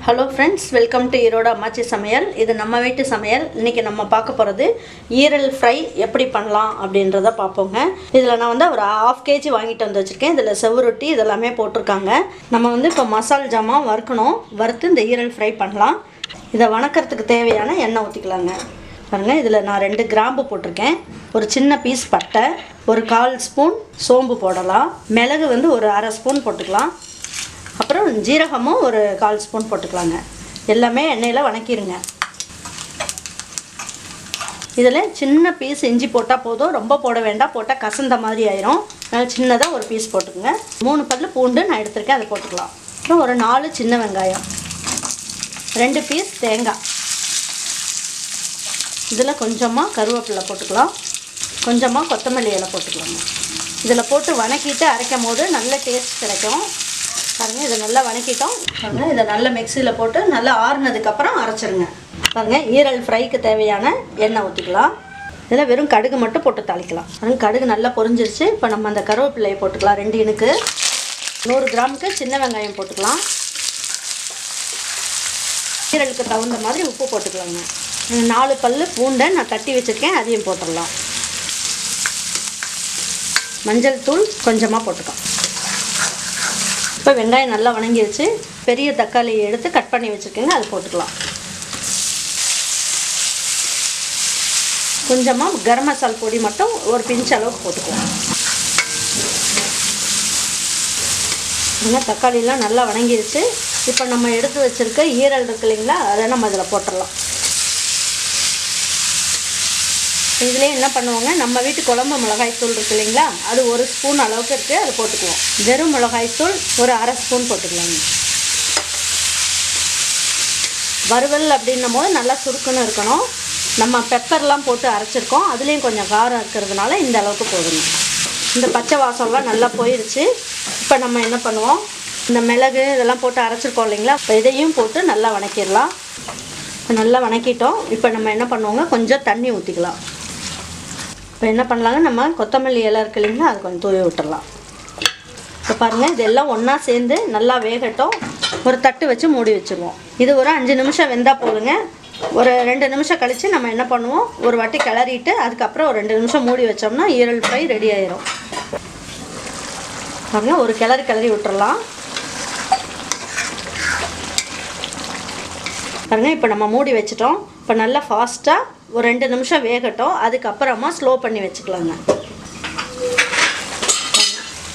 Hello friends, welcome to ஈரோட அம்மாச்சி சமையல். இது நம்ம வீட்டு சமையல். இன்றைக்கி நம்ம பார்க்க போகிறது ஈரல் ஃப்ரை எப்படி பண்ணலாம் அப்படின்றத பார்ப்போங்க. இதில் நான் வந்து ஒரு 1/2 kg வாங்கிட்டு வந்து வச்சுருக்கேன். இதில் செவ்வரொட்டி இதெல்லாமே போட்டிருக்காங்க. நம்ம வந்து இப்போ மசால் ஜாமான் வறுக்கணும். வறுத்து இந்த ஈரல் ஃப்ரை பண்ணலாம். இதை வணக்கிறதுக்கு தேவையான எண்ணெய் ஊற்றிக்கலாங்க. பாருங்கள், இதில் நான் 2 கிராம்பு போட்டிருக்கேன். ஒரு சின்ன பீஸ் பட்டை, ஒரு 1/4 ஸ்பூன் சோம்பு போடலாம். மிளகு வந்து ஒரு 1/2 ஸ்பூன் போட்டுக்கலாம். அப்புறம் ஜீரகமும் ஒரு 1/4 ஸ்பூன் போட்டுக்கலாங்க. எல்லாமே எண்ணெயில் வணக்கிடுங்க. இதில் சின்ன பீஸ் இஞ்சி போட்டால் போதும், ரொம்ப போட வேண்டாம். போட்டால் கசந்த மாதிரி ஆயிரும். அதனால் சின்னதாக ஒரு பீஸ் போட்டுக்கோங்க. 3 பல் பூண்டு நான் எடுத்திருக்கேன், அதை போட்டுக்கலாம். அப்புறம் ஒரு 4 சின்ன வெங்காயம், 2 பீஸ் தேங்காய், இதில் கொஞ்சமாக கருவேப்பிலை போட்டுக்கலாம், கொஞ்சமாக கொத்தமல்லி இலை போட்டுக்கலாங்க. இதில் போட்டு வணக்கிட்டு அரைக்கும் போது நல்ல டேஸ்ட் கிடைக்கும். பாருங்கள், இதை நல்லா வணக்கிட்டோம். பாருங்கள், இதை நல்லா மிக்சியில் போட்டு நல்லா ஆறுனதுக்கப்புறம் அரைச்சிருங்க. பாருங்கள், ஈரல் ஃப்ரைக்கு தேவையான எண்ணெய் ஊற்றிக்கலாம். இதில் வெறும் கடுகு மட்டும் போட்டு தாளிக்கலாம். பாருங்கள், கடுகு நல்லா பொரிஞ்சிருச்சு. இப்போ நம்ம அந்த கருவேப்பிலையை போட்டுக்கலாம். 2 இனுக்கு 100 கிராமுக்கு சின்ன வெங்காயம் போட்டுக்கலாம். ஈரலுக்கு தகுந்த மாதிரி உப்பு போட்டுக்கலாங்க. 4 பல் பூண்டை நான் தட்டி வச்சுருக்கேன், அதையும் போட்டுடலாம். மஞ்சள் தூள் கொஞ்சமாக போட்டுக்கலாம். இப்போ வெங்காயம் நல்லா வணங்கிடுச்சு. பெரிய தக்காளியை எடுத்து கட் பண்ணி வச்சுருக்கேங்க, அது போட்டுக்கலாம். கொஞ்சமாக கரம் மசாலா பொடி மட்டும் ஒரு பிஞ்ச் அளவுக்கு போட்டுக்கலாம். தக்காளியெலாம் நல்லா வணங்கிடுச்சு. இப்போ நம்ம எடுத்து வச்சுருக்க ஈரல் இருக்கு இல்லைங்களா, அதை நம்ம அதில் போட்டுடலாம். இதிலே என்ன பண்ணுவோங்க, நம்ம வீட்டு குழம்பு மிளகாய்த்தூள் இருக்குது இல்லைங்களா, அது 1 ஸ்பூன் அளவுக்கு இருக்குது, அது போட்டுக்குவோம். வெறும் மிளகாய்த்தூள் ஒரு 1/2 ஸ்பூன் போட்டுக்கலாங்க. வறுவல் அப்படின்னும் போது நல்லா சுருக்குன்னு இருக்கணும். நம்ம பெப்பர்லாம் போட்டு அரைச்சிருக்கோம், அதுலேயும் கொஞ்சம் காரம் இருக்கிறதுனால இந்த அளவுக்கு போடுங்க. இந்த பச்சை வாசம்லாம் நல்லா போயிடுச்சு. இப்போ நம்ம என்ன பண்ணுவோம், இந்த மிளகு இதெல்லாம் போட்டு அரைச்சிருக்கோம் இல்லைங்களா, இப்போ இதையும் போட்டு நல்லா வணக்கிடலாம். நல்லா வணக்கிட்டோம். இப்போ நம்ம என்ன பண்ணுவோங்க, கொஞ்சம் தண்ணி ஊற்றிக்கலாம். இப்போ என்ன பண்ணலாங்க, நம்ம கொத்தமல்லி இலை இருக்கு இல்லைங்களா, அது கொஞ்சம் தூவி விட்டுடலாம். இப்போ பாருங்கள், இதெல்லாம் ஒன்றா சேர்ந்து நல்லா வேகட்டும். ஒரு தட்டு வச்சு மூடி வச்சுருவோம். இது ஒரு 5 நிமிஷம் வெந்தால் போதுங்க. ஒரு 2 நிமிஷம் கழித்து நம்ம என்ன பண்ணுவோம், ஒரு வாட்டி கிளறிட்டு அதுக்கப்புறம் ஒரு 2 நிமிஷம் மூடி வச்சோம்னா ஈரல் ஃப்ரை ரெடி ஆயிரும். பாருங்கள், ஒரு கிளறி விட்டுறலாம். பாருங்கள், இப்போ நம்ம மூடி வச்சிட்டோம். இப்போ நல்லா ஃபாஸ்ட்டாக ஒரு 2 நிமிஷம் வேகட்டும். அதுக்கப்புறமா ஸ்லோ பண்ணி வச்சுக்கலாங்க.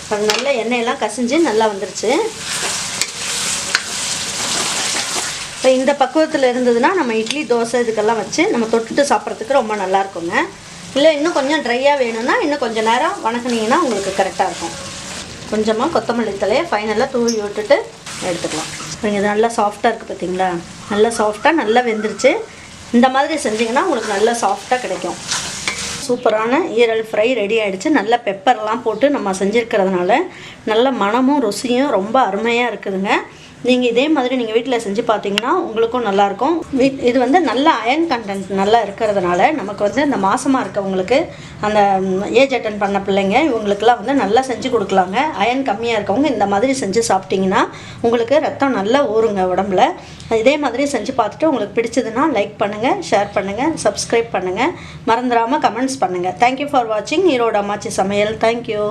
இப்போ நல்லா எண்ணெயெல்லாம் கசிஞ்சு நல்லா வந்துருச்சு. இப்போ இந்த பக்குவத்தில் இருந்ததுன்னா நம்ம இட்லி தோசை இதுக்கெல்லாம் வச்சு நம்ம தொட்டுட்டு சாப்பிட்றதுக்கு ரொம்ப நல்லா இருக்குங்க. இல்லை இன்னும் கொஞ்சம் ட்ரையாக வேணும்னா இன்னும் கொஞ்சம் நேரம் வணக்குனீங்கன்னா உங்களுக்கு கரெக்டாக இருக்கும். கொஞ்சமாக கொத்தமல்லி தலையை ஃபைனலாக தூவி விட்டுட்டு எடுத்துக்கலாம். இது நல்லா சாஃப்டாக இருக்குது பார்த்தீங்களா, நல்லா சாஃப்டாக நல்லா வெந்துருச்சு. இந்த மாதிரி செஞ்சிங்கன்னா உங்களுக்கு நல்லா சாஃப்டாக கிடைக்கும். சூப்பரான ஈரல் ஃப்ரை ரெடி ஆகிடுச்சு. நல்ல பெப்பர்லாம் போட்டு நம்ம செஞ்சுருக்கிறதுனால நல்ல மணமும் ருசியும் ரொம்ப அருமையாக இருக்குதுங்க. நீங்கள் இதே மாதிரி நீங்கள் வீட்டில் செஞ்சு பார்த்தீங்கன்னா உங்களுக்கும் நல்லாயிருக்கும். இது வந்து நல்ல அயன் கண்டென்ட் நல்லா இருக்கிறதுனால நமக்கு வந்து இந்த மாசமாக இருக்கவங்களுக்கு, அந்த ஏஜ் அட்டன் பண்ண பிள்ளைங்க, இவங்களுக்கெல்லாம் வந்து நல்லா செஞ்சு கொடுக்கலாங்க. அயன் கம்மியாக இருக்கவங்க இந்த மாதிரி செஞ்சு சாப்பிட்டிங்கன்னா உங்களுக்கு ரத்தம் நல்லா ஊறுங்க உடம்புல. இதே மாதிரி செஞ்சு பார்த்துட்டு உங்களுக்கு பிடிச்சதுன்னா லைக் பண்ணுங்கள், ஷேர் பண்ணுங்கள், சப்ஸ்கிரைப் பண்ணுங்கள், மறந்துடாமல் கமெண்ட்ஸ் பண்ணுங்கள். தேங்க்யூ ஃபார் வாட்சிங் ஈரோட அம்மாச்சி சமையல். தேங்க்யூ.